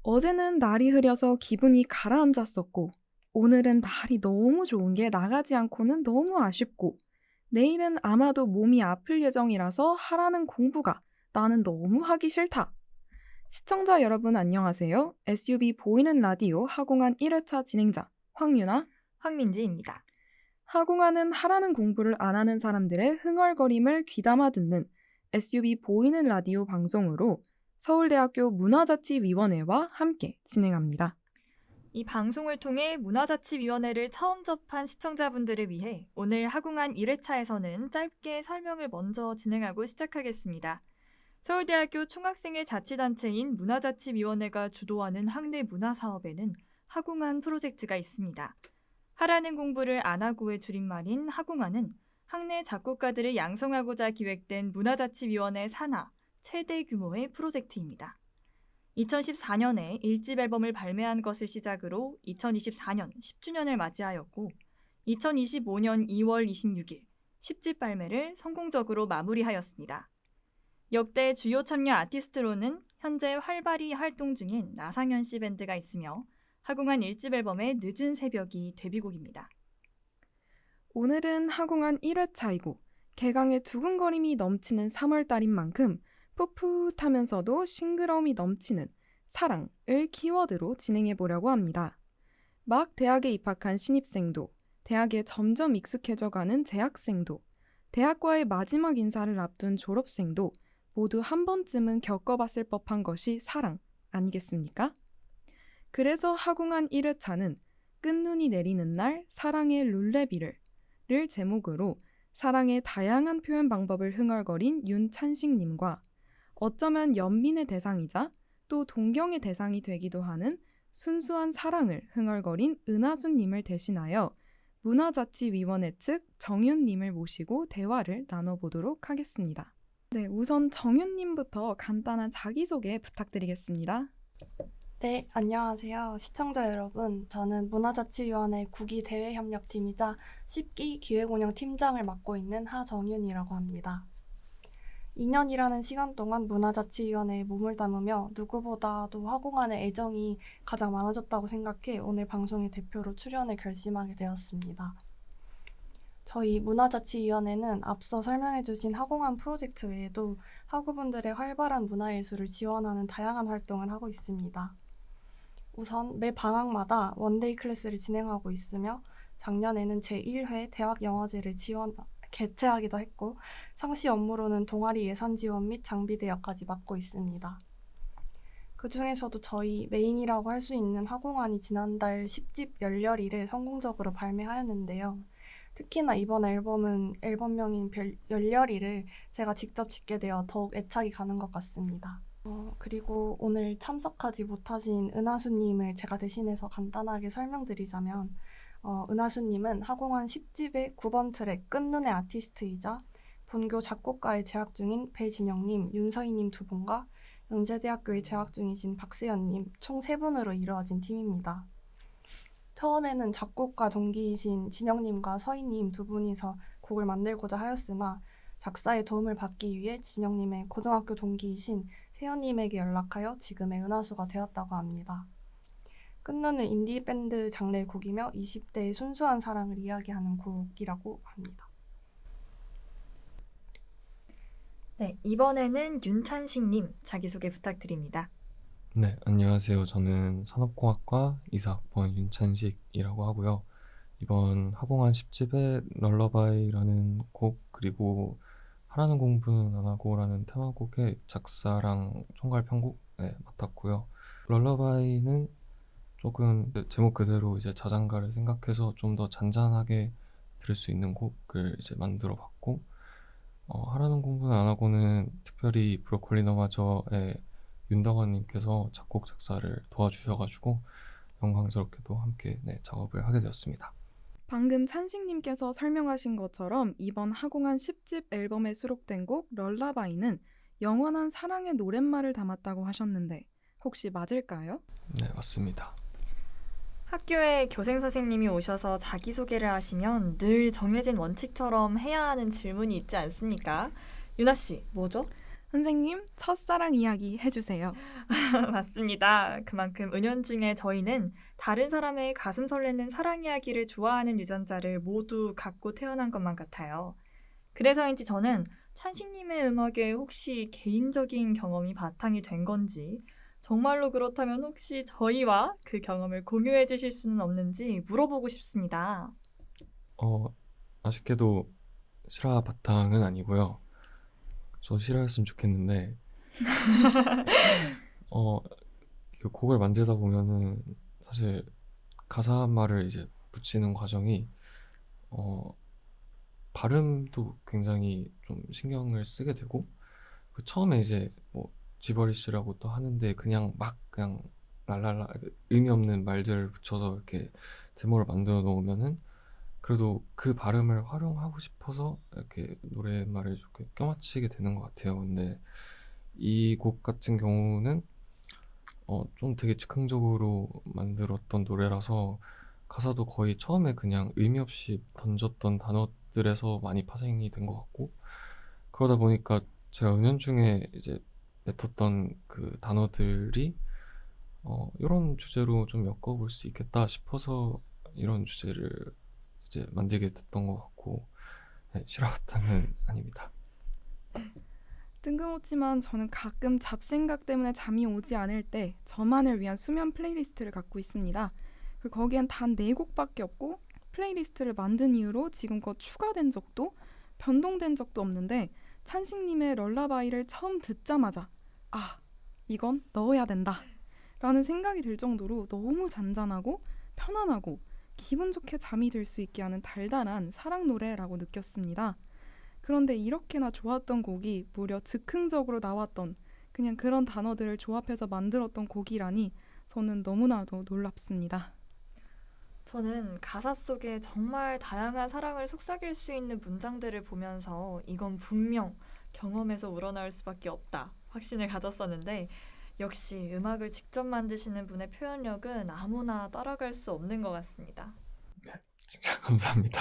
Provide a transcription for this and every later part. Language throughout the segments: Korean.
어제는 날이 흐려서 기분이 가라앉았었고, 오늘은 날이 너무 좋은 게 나가지 않고는 너무 아쉽고, 내일은 아마도 몸이 아플 예정이라서 하라는 공부가 나는 너무 하기 싫다. 시청자 여러분 안녕하세요. SUB 보이는 라디오 하공한 1회차 진행자 황유나, 황민지입니다. 하공하는 하라는 공부를 안 하는 사람들의 흥얼거림을 귀담아 듣는 SUB 보이는 라디오 방송으로 서울대학교 문화자치위원회와 함께 진행합니다. 이 방송을 통해 문화자치위원회를 처음 접한 시청자분들을 위해 오늘 하공한 1회차에서는 짧게 설명을 먼저 진행하고 시작하겠습니다. 서울대학교 총학생회 자치단체인 문화자치위원회가 주도하는 학내 문화사업에는 하공한 프로젝트가 있습니다. 하라는 공부를 안 하고의 줄임말인 하공한은 학내 작곡가들을 양성하고자 기획된 문화자치위원회 산하 최대 규모의 프로젝트입니다. 2014년에 1집 앨범을 발매한 것을 시작으로 2024년 10주년을 맞이하였고 2025년 2월 26일 10집 발매를 성공적으로 마무리하였습니다. 역대 주요 참여 아티스트로는 현재 활발히 활동 중인 나상현 씨 밴드가 있으며 하공한 1집 앨범의 늦은 새벽이 데뷔곡입니다. 오늘은 하공한 1회차이고 개강에 두근거림이 넘치는 3월달인 만큼 풋풋하면서도 싱그러움이 넘치는 사랑을 키워드로 진행해보려고 합니다. 막 대학에 입학한 신입생도, 대학에 점점 익숙해져가는 재학생도, 대학과의 마지막 인사를 앞둔 졸업생도 모두 한 번쯤은 겪어봤을 법한 것이 사랑 아니겠습니까? 그래서 하공한 1회차는 끝눈이 내리는 날 사랑의 룰레비를 제목으로 사랑의 다양한 표현 방법을 흥얼거린 윤찬식님과 어쩌면 연민의 대상이자 또 동경의 대상이 되기도 하는 순수한 사랑을 흥얼거린 은하수님을 대신하여 문화자치위원회 측 정윤님을 모시고 대화를 나눠보도록 하겠습니다. 네, 우선 정윤님부터 간단한 자기소개 부탁드리겠습니다. 네, 안녕하세요. 시청자 여러분. 저는 문화자치위원회 국위대외협력팀이자 10기 기획운영 팀장을 맡고 있는 하정윤이라고 합니다. 2년이라는 시간 동안 문화자치위원회에 몸을 담으며 누구보다도 하공안에 애정이 가장 많아졌다고 생각해 오늘 방송의 대표로 출연을 결심하게 되었습니다. 저희 문화자치위원회는 앞서 설명해주신 하공안 프로젝트 외에도 학우분들의 활발한 문화예술을 지원하는 다양한 활동을 하고 있습니다. 우선 매 방학마다 원데이 클래스를 진행하고 있으며 작년에는 제1회 대학영화제를 개최하기도 했고 상시 업무로는 동아리 예산 지원 및 장비 대여까지 맡고 있습니다. 그 중에서도 저희 메인이라고 할 수 있는 하공안이 지난달 10집 열렬히를 성공적으로 발매하였는데요. 특히나 이번 앨범은 앨범명인 열렬히를 제가 직접 짓게 되어 더욱 애착이 가는 것 같습니다. 그리고 오늘 참석하지 못하신 은하수님을 제가 대신해서 간단하게 설명드리자면 은하수님은 하공한 10집의 9번 트랙 끝눈의 아티스트이자 본교 작곡가에 재학 중인 배진영님, 윤서희님 두 분과 연세대학교에 재학 중이신 박세연님 총 3분으로 이루어진 팀입니다. 처음에는 작곡가 동기이신 진영님과 서희님 두 분이서 곡을 만들고자 하였으나 작사에 도움을 받기 위해 진영님의 고등학교 동기이신 세연님에게 연락하여 지금의 은하수가 되었다고 합니다. 끝눈은 인디밴드 장르의 곡이며 20대의 순수한 사랑을 이야기하는 곡이라고 합니다. 네, 이번에는 윤찬식님 자기소개 부탁드립니다. 네, 안녕하세요. 저는 산업공학과 이사학번 윤찬식이라고 하고요. 이번 하공한 10집의 럴러바이라는 곡 그리고 하라는 공부는 안 하고라는 테마곡의 작사랑 총괄 편곡 맡았고요. 럴러바이는 조금 제목 그대로 이제 자장가를 생각해서 좀 더 잔잔하게 들을 수 있는 곡을 이제 만들어 봤고 하라는 공부는 안 하고는 특별히 브로콜리 너마저의 윤덕원님께서 작곡 작사를 도와주셔가지고 영광스럽게도 함께 작업을 하게 되었습니다. 방금 찬식님께서 설명하신 것처럼 이번 하공한 10집 앨범에 수록된 곡 럴라바이는 영원한 사랑의 노랫말을 담았다고 하셨는데 혹시 맞을까요? 네, 맞습니다. 학교에 교생 선생님이 오셔서 자기소개를 하시면 늘 정해진 원칙처럼 해야 하는 질문이 있지 않습니까? 유나 씨, 뭐죠? 선생님, 첫사랑 이야기 해주세요. 맞습니다. 그만큼 은연중에 저희는 다른 사람의 가슴 설레는 사랑 이야기를 좋아하는 유전자를 모두 갖고 태어난 것만 같아요. 그래서인지 저는 찬식님의 음악에 혹시 개인적인 경험이 바탕이 된 건지, 정말로 그렇다면 혹시 저희와 그 경험을 공유해 주실 수는 없는지 물어보고 싶습니다. 아쉽게도 실화 바탕은 아니고요. 저 실화였으면 좋겠는데, 어, 그 곡을 만들다 보면은 사실 가사말을 이제 붙이는 과정이 어, 발음도 굉장히 좀 신경을 쓰게 되고 그 처음에 이제 뭐 지버리쉬라고 또 하는데 그냥 막 그냥 랄랄라 의미 없는 말들을 붙여서 이렇게 데모를 만들어 놓으면은 그래도 그 발음을 활용하고 싶어서 이렇게 노랫말을 이렇게 껴맞추게 되는 것 같아요. 근데 이 곡 같은 경우는 좀 되게 즉흥적으로 만들었던 노래라서 가사도 거의 처음에 그냥 의미 없이 던졌던 단어들에서 많이 파생이 된 것 같고 그러다 보니까 제가 은연중에 이제 뱉었던 그 단어들이 이런 주제로 좀 엮어볼 수 있겠다 싶어서 이런 주제를 이제 만들게 됐던 것 같고 네, 실화바탕은 아닙니다. 뜬금없지만 저는 가끔 잡생각 때문에 잠이 오지 않을 때 저만을 위한 수면 플레이리스트를 갖고 있습니다. 거기엔 단 4곡밖에 없고 플레이리스트를 만든 이후로 지금껏 추가된 적도 변동된 적도 없는데 찬식님의 럴라바이를 처음 듣자마자 아, 이건 넣어야 된다 라는 생각이 들 정도로 너무 잔잔하고 편안하고 기분 좋게 잠이 들 수 있게 하는 달달한 사랑 노래라고 느꼈습니다. 그런데 이렇게나 좋았던 곡이 무려 즉흥적으로 나왔던 그냥 그런 단어들을 조합해서 만들었던 곡이라니 저는 너무나도 놀랍습니다. 저는 가사 속에 정말 다양한 사랑을 속삭일 수 있는 문장들을 보면서 이건 분명 경험에서 우러나올 수밖에 없다 확신을 가졌었는데 역시 음악을 직접 만드시는 분의 표현력은 아무나 따라갈 수 없는 것 같습니다. 진짜 감사합니다.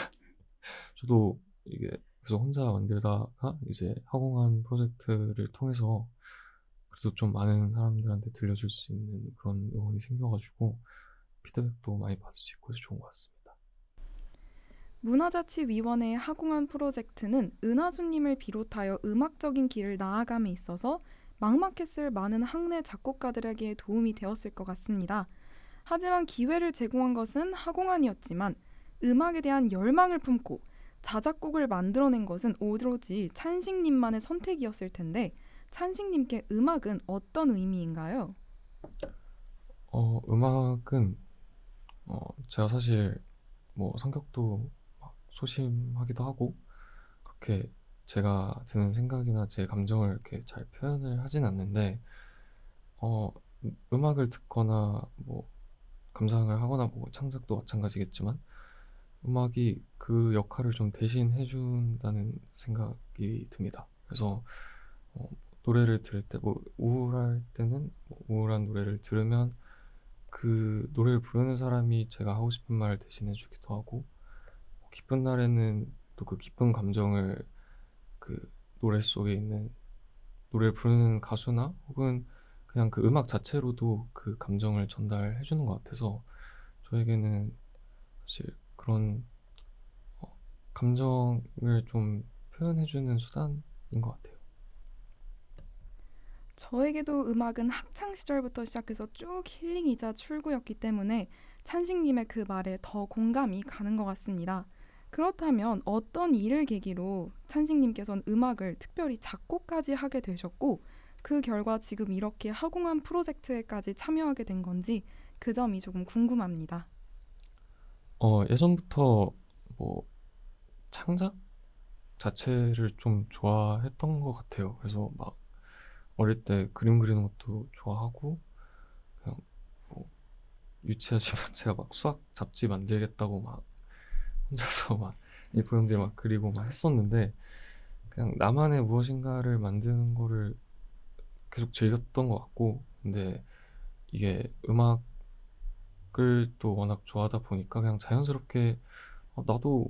저도 이게 계속 혼자 만들다가 이제 허공한 프로젝트를 통해서 그래도 좀 많은 사람들한테 들려줄 수 있는 그런 응원이 생겨가지고 피드백도 많이 받을 수 있고 해서 좋은 것 같습니다. 문화자치위원회의 하공한 프로젝트는 은하수님을 비롯하여 음악적인 길을 나아감에 있어서 막막했을 많은 학내 작곡가들에게 도움이 되었을 것 같습니다. 하지만 기회를 제공한 것은 하공한이었지만 음악에 대한 열망을 품고 자작곡을 만들어낸 것은 오로지 찬식님만의 선택이었을 텐데 찬식님께 음악은 어떤 의미인가요? 음악은 제가 사실 뭐 성격도 막 소심하기도 하고 그렇게 제가 드는 생각이나 제 감정을 이렇게 잘 표현을 하진 않는데 어, 음악을 듣거나 뭐 감상을 하거나 뭐 창작도 마찬가지겠지만 음악이 그 역할을 좀 대신해 준다는 생각이 듭니다. 그래서 어, 노래를 들을 때 뭐 우울할 때는 뭐 우울한 노래를 들으면 그 노래를 부르는 사람이 제가 하고 싶은 말을 대신해 주기도 하고 기쁜 날에는 또 그 기쁜 감정을 그 노래 속에 있는 노래를 부르는 가수나 혹은 그냥 그 음악 자체로도 그 감정을 전달해 주는 것 같아서 저에게는 사실 그런 감정을 좀 표현해 주는 수단인 것 같아요. 저에게도 음악은 학창 시절부터 시작해서 쭉 힐링이자 출구였기 때문에 찬식님의 그 말에 더 공감이 가는 것 같습니다. 그렇다면 어떤 일을 계기로 찬식님께서는 음악을 특별히 작곡까지 하게 되셨고 그 결과 지금 이렇게 하공한 프로젝트에까지 참여하게 된 건지 그 점이 조금 궁금합니다. 예전부터 뭐 창작 자체를 좀 좋아했던 것 같아요. 그래서 막 어릴 때 그림 그리는 것도 좋아하고 그냥 뭐 유치하지만 제가 막 수학 잡지 만들겠다고 막 혼자서 막 A4 용지에 막 그리고 막 했었는데 그냥 나만의 무엇인가를 만드는 거를 계속 즐겼던 것 같고 근데 이게 음악을 또 워낙 좋아하다 보니까 그냥 자연스럽게 나도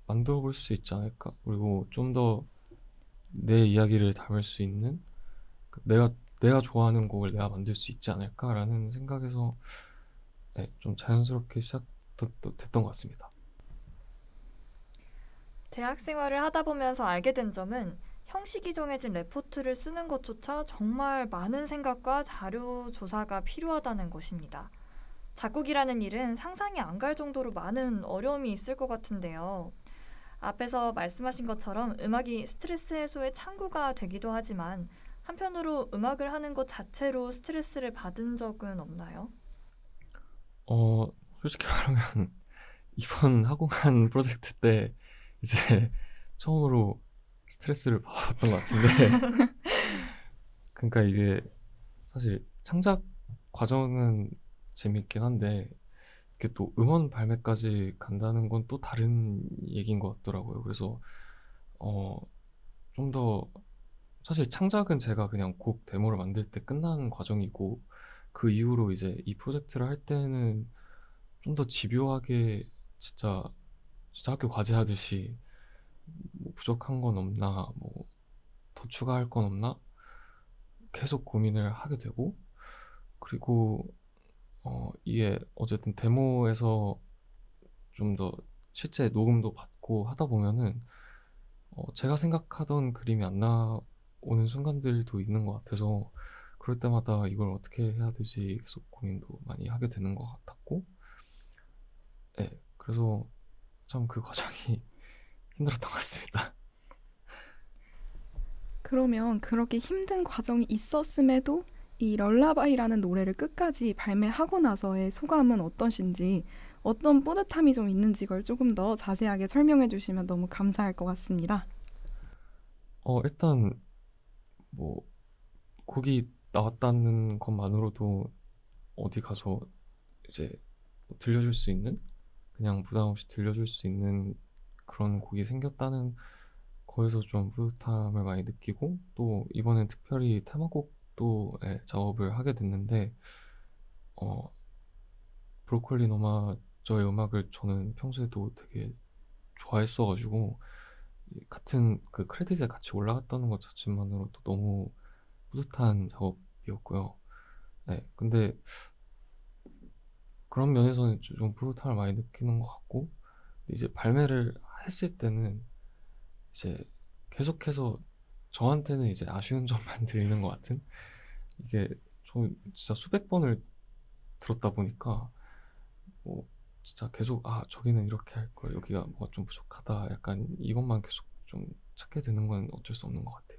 만들어 볼 수 있지 않을까? 그리고 좀 더 내 이야기를 담을 수 있는 내가 좋아하는 곡을 내가 만들 수 있지 않을까라는 생각에서 네, 좀 자연스럽게 시작됐던 것 같습니다. 대학 생활을 하다 보면서 알게 된 점은 형식이 정해진 레포트를 쓰는 것조차 정말 많은 생각과 자료 조사가 필요하다는 것입니다. 작곡이라는 일은 상상이 안 갈 정도로 많은 어려움이 있을 것 같은데요. 앞에서 말씀하신 것처럼 음악이 스트레스 해소의 창구가 되기도 하지만 한편으로 음악을 하는 것 자체로 스트레스를 받은 적은 없나요? 솔직히 말하면 이번 학원한 프로젝트 때 이제 처음으로 스트레스를 받았던 것 같은데 그러니까 이게 사실 창작 과정은 재밌긴 한데 이게 또 음원 발매까지 간다는 건 또 다른 얘기인 것 같더라고요. 그래서 좀 더 사실 창작은 제가 그냥 곡 데모를 만들 때 끝난 과정이고 그 이후로 이제 이 프로젝트를 할 때는 좀 더 집요하게 진짜 학교 과제하듯이 뭐 부족한 건 없나 뭐 더 추가할 건 없나 계속 고민을 하게 되고 그리고 이게 어쨌든 데모에서 좀 더 실제 녹음도 받고 하다 보면은 제가 생각하던 그림이 안 나오는 순간들도 있는 것 같아서 그럴 때마다 이걸 어떻게 해야 되지 계속 고민도 많이 하게 되는 것 같았고 네, 그래서 참 그 과정이 힘들었던 것 같습니다. 그러면 그렇게 힘든 과정이 있었음에도 이 럴라바이라는 노래를 끝까지 발매하고 나서의 소감은 어떠신지, 어떤 뿌듯함이 좀 있는지 걸 조금 더 자세하게 설명해 주시면 너무 감사할 것 같습니다. 일단 뭐 곡이 나왔다는 것만으로도 어디 가서 이제 들려줄 수 있는 그냥 부담 없이 들려줄 수 있는 그런 곡이 생겼다는 거에서 좀 뿌듯함을 많이 느끼고 또 이번엔 특별히 테마곡도 작업을 하게 됐는데 어, 브로콜리 너마저의 음악을 저는 평소에도 되게 좋아했어가지고 같은 그 크레딧에 같이 올라갔다는 것 자체만으로도 너무 뿌듯한 작업이었고요. 네, 근데 그런 면에서는 좀 뿌듯함을 많이 느끼는 것 같고 이제 발매를 했을 때는 이제 계속해서 저한테는 이제 아쉬운 점만 들리는 것 같은 이게 저 진짜 수백 번을 들었다 보니까 뭐 진짜 계속 저기는 이렇게 할 걸 여기가 뭐가 좀 부족하다 약간 이것만 계속 좀 찾게 되는 건 어쩔 수 없는 것 같아요.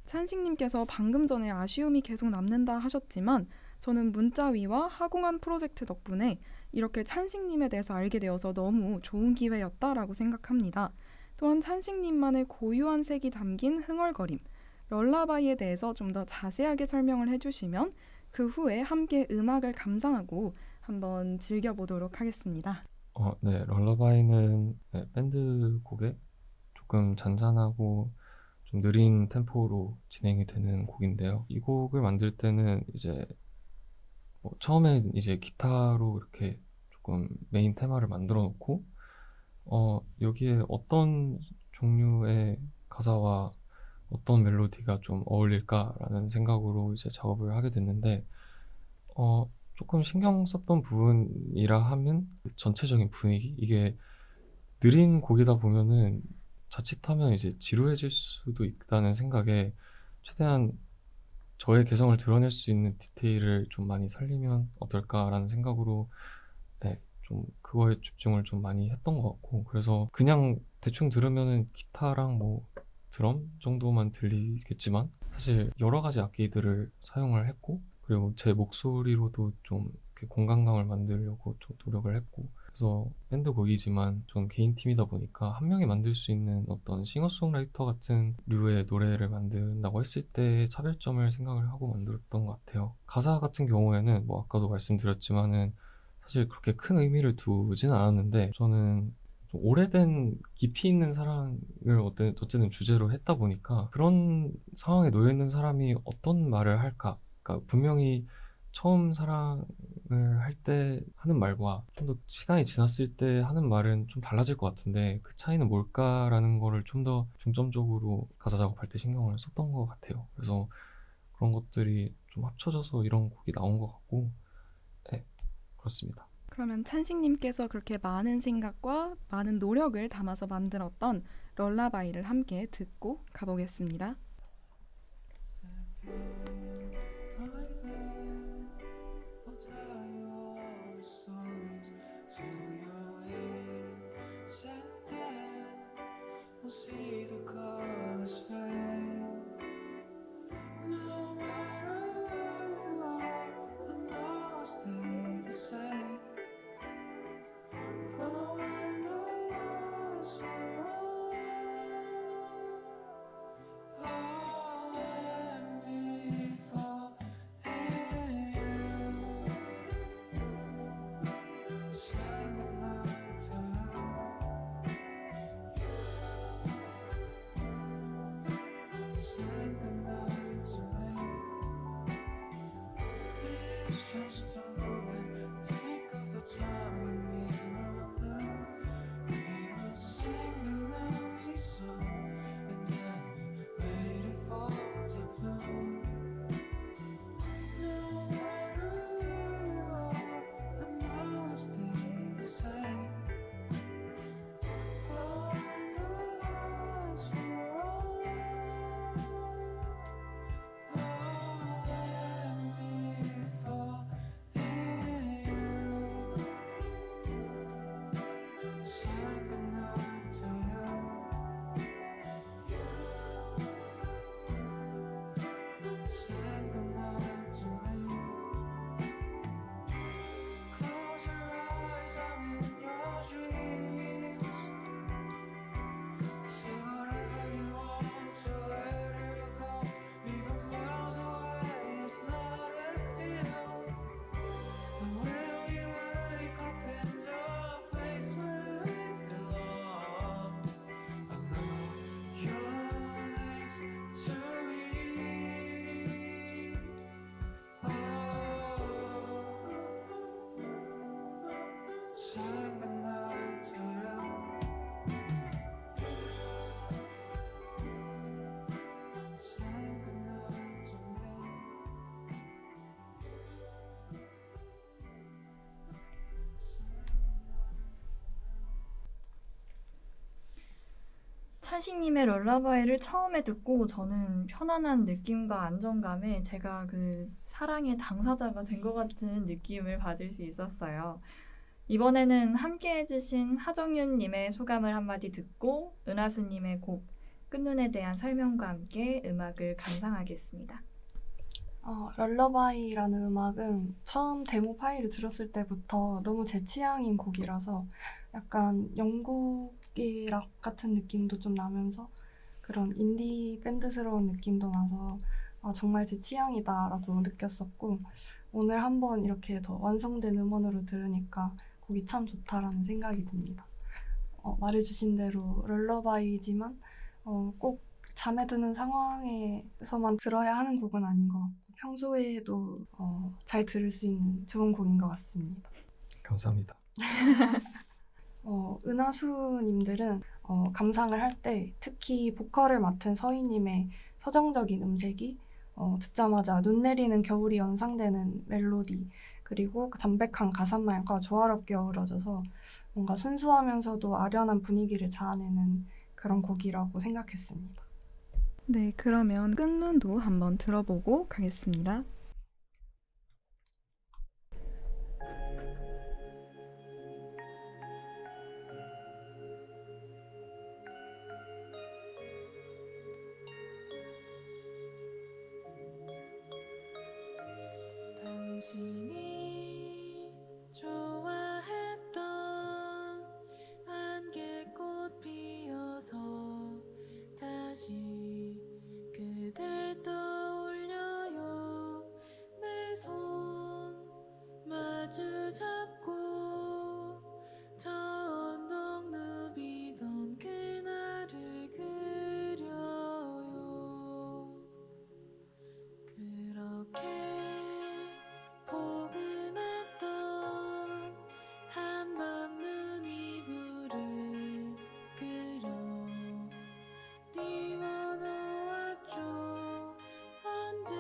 찬식님께서 방금 전에 아쉬움이 계속 남는다 하셨지만 저는 문자위와 하공한 프로젝트 덕분에 이렇게 찬식님에 대해서 알게 되어서 너무 좋은 기회였다라고 생각합니다. 또한 찬식님만의 고유한 색이 담긴 흥얼거림, 럴라바이에 대해서 좀 더 자세하게 설명을 해주시면 그 후에 함께 음악을 감상하고 한번 즐겨보도록 하겠습니다. 네, 럴러바이는 밴드 곡에 조금 잔잔하고 좀 느린 템포로 진행이 되는 곡인데요. 이 곡을 만들 때는 이제 뭐 처음엔 이제 기타로 이렇게 조금 메인 테마를 만들어 놓고 여기에 어떤 종류의 가사와 어떤 멜로디가 좀 어울릴까라는 생각으로 이제 작업을 하게 됐는데 조금 신경 썼던 부분이라 하면 전체적인 분위기 이게 느린 곡이다 보면은 자칫하면 이제 지루해질 수도 있다는 생각에 최대한 저의 개성을 드러낼 수 있는 디테일을 좀 많이 살리면 어떨까라는 생각으로 좀 그거에 집중을 좀 많이 했던 것 같고 그래서 그냥 대충 들으면은 기타랑 뭐 드럼 정도만 들리겠지만 사실 여러 가지 악기들을 사용을 했고 그리고 제 목소리로도 좀 이렇게 공간감을 만들려고 좀 노력을 했고 그래서 밴드 곡이지만 전 개인 팀이다 보니까 한 명이 만들 수 있는 어떤 싱어송라이터 같은 류의 노래를 만든다고 했을 때 차별점을 생각을 하고 만들었던 것 같아요. 가사 같은 경우에는 뭐 아까도 말씀드렸지만은 사실 그렇게 큰 의미를 두진 않았는데 저는 좀 오래된 깊이 있는 사랑을 어쨌든 주제로 했다 보니까 그런 상황에 놓여 있는 사람이 어떤 말을 할까? 그러니까 분명히 처음 사랑을 할 때 하는 말과 좀 더 시간이 지났을 때 하는 말은 좀 달라질 것 같은데 그 차이는 뭘까라는 거를 좀 더 중점적으로 가사 작업할 때 신경을 썼던 것 같아요. 그래서 그런 것들이 좀 합쳐져서 이런 곡이 나온 것 같고, 네, 그렇습니다. 그러면 찬식님께서 그렇게 많은 생각과 많은 노력을 담아서 만들었던 럴라바이를 함께 듣고 가보겠습니다. See the colors fade. No matter where you are, I know I'll stay the same. Oh, I know you're so wrong. Oh, let me fall in you. Say goodnight to you. Say goodnight to me. It's just a moment. Think of the time when we were blue. We would sing the lonely song, and then we waited for the bloom. No matter where you are, I know I'll stay the same. Oh, I know I'm so wrong. Oh, let me fall in you. Say goodnight to you. Say goodnight to me. Close your eyes, I'm in your dreams. Say whatever you want to let it go. Even miles away, it's not a deal. And when we wake up in the place where we belong, I know you're next to me. Oh, say goodnight to you. Say goodnight to me. 찬식님의 럴라바이를 처음에 듣고 저는 편안한 느낌과 안정감에 제가 그 사랑의 당사자가 된 것 같은 느낌을 받을 수 있었어요. 이번에는 함께 해주신 하정윤님의 소감을 한마디 듣고 은하수님의 곡 끝눈에 대한 설명과 함께 음악을 감상하겠습니다. 럴러바이라는 음악은 처음 데모 파일을 들었을 때부터 너무 제 취향인 곡이라서 약간 영국의 락 같은 느낌도 좀 나면서 그런 인디 밴드스러운 느낌도 나서 정말 제 취향이다라고 느꼈었고, 오늘 한번 이렇게 더 완성된 음원으로 들으니까 곡이 참 좋다라는 생각이 듭니다. 말해주신 대로 럴러바이지만 꼭 잠에 드는 상황에서만 들어야 하는 곡은 아닌 것 같고 평소에도 잘 들을 수 있는 좋은 곡인 것 같습니다. 감사합니다. 은하수님들은 감상을 할 때 특히 보컬을 맡은 서희님의 서정적인 음색이 듣자마자 눈 내리는 겨울이 연상되는 멜로디, 그리고 그 담백한 가사말과 조화롭게 어우러져서 뭔가 순수하면서도 아련한 분위기를 자아내는 그런 곡이라고 생각했습니다. 네, 그러면 끝눈도 한번 들어보고 가겠습니다. 당신이 좋아했던 안개꽃 피어서 다시 그댈 떠올려요. 내 손 마주 잡고 저 언덕 누비던 그날을 그려요. 그렇게 포근했던 한밤눈 이불을 그려 띄워놓았죠. 언제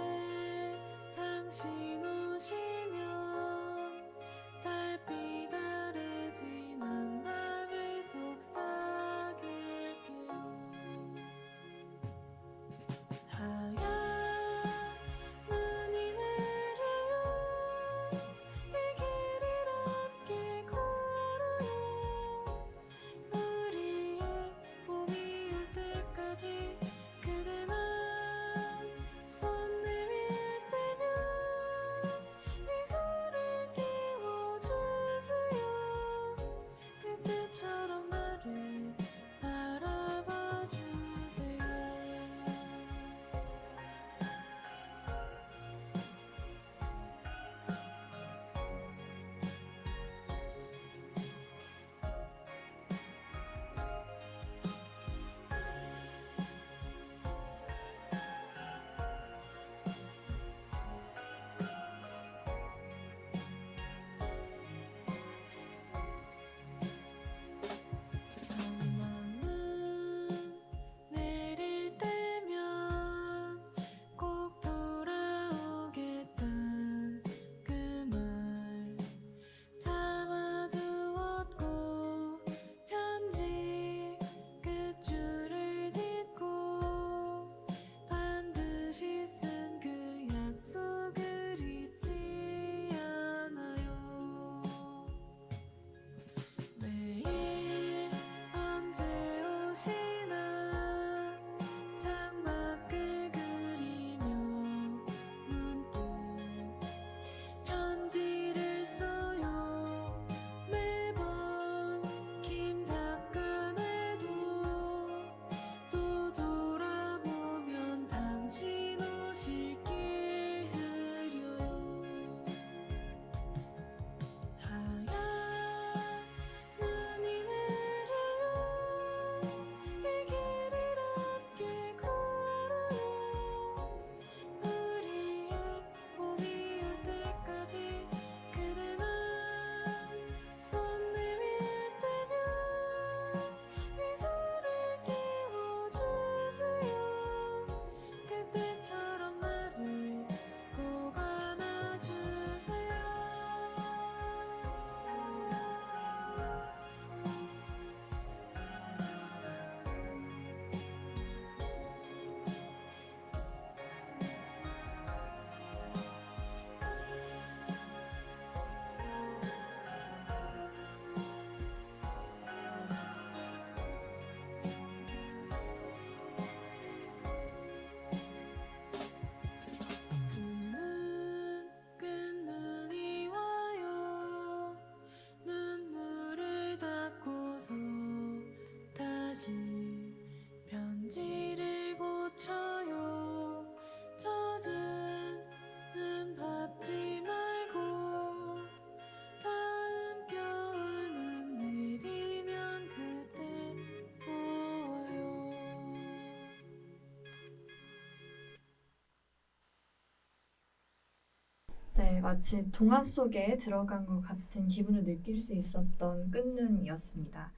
마치 동화 속에 들어간 것 같은 기분을 느낄 수 있었던 끝눈이었습니다.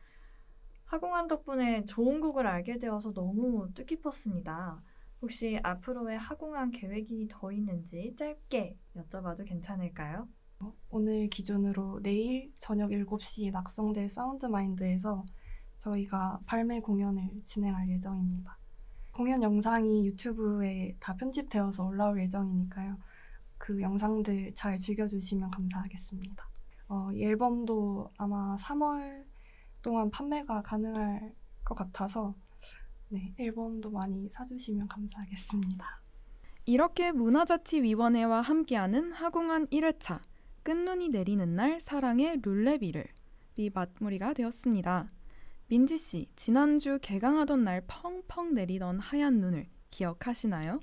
하공한 덕분에 좋은 곡을 알게 되어서 너무 뜻깊었습니다. 혹시 앞으로의 하공한 계획이 더 있는지 짧게 여쭤봐도 괜찮을까요? 오늘 기준으로 내일 저녁 7시 낙성대 사운드마인드에서 저희가 발매 공연을 진행할 예정입니다. 공연 영상이 유튜브에 다 편집되어서 올라올 예정이니까요. 그 영상들 잘 즐겨주시면 감사하겠습니다. 이 앨범도 아마 3월 동안 판매가 가능할 것 같아서 네, 앨범도 많이 사주시면 감사하겠습니다. 이렇게 문화자치위원회와 함께하는 하공한 1회차 끝눈이 내리는 날 사랑의 룰레비를이 마무리가 되었습니다. 민지 씨, 지난주 개강하던 날 펑펑 내리던 하얀 눈을 기억하시나요?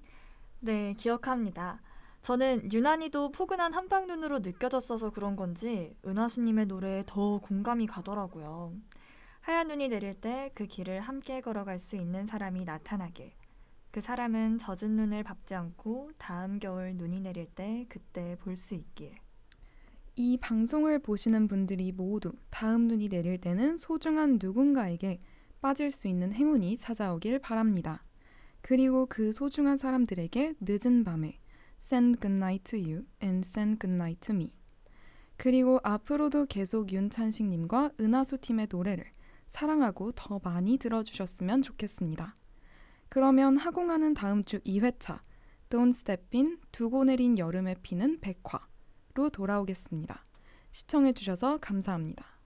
네, 기억합니다. 저는 유난히도 포근한 한방눈으로 느껴졌어서 그런 건지 은하수님의 노래에 더 공감이 가더라고요. 하얀 눈이 내릴 때 그 길을 함께 걸어갈 수 있는 사람이 나타나길. 그 사람은 젖은 눈을 밟지 않고 다음 겨울 눈이 내릴 때 그때 볼 수 있길. 이 방송을 보시는 분들이 모두 다음 눈이 내릴 때는 소중한 누군가에게 빠질 수 있는 행운이 찾아오길 바랍니다. 그리고 그 소중한 사람들에게 늦은 밤에 Send good night to you and send good night to me. 그리고 앞으로도 계속 윤찬식님과 은하수 팀의 노래를 사랑하고 더 많이 들어주셨으면 좋겠습니다. 그러면 하공하는 다음 주 2회차 Don't Step In 두고 내린 여름에 피는 백화로 돌아오겠습니다. 시청해주셔서 감사합니다.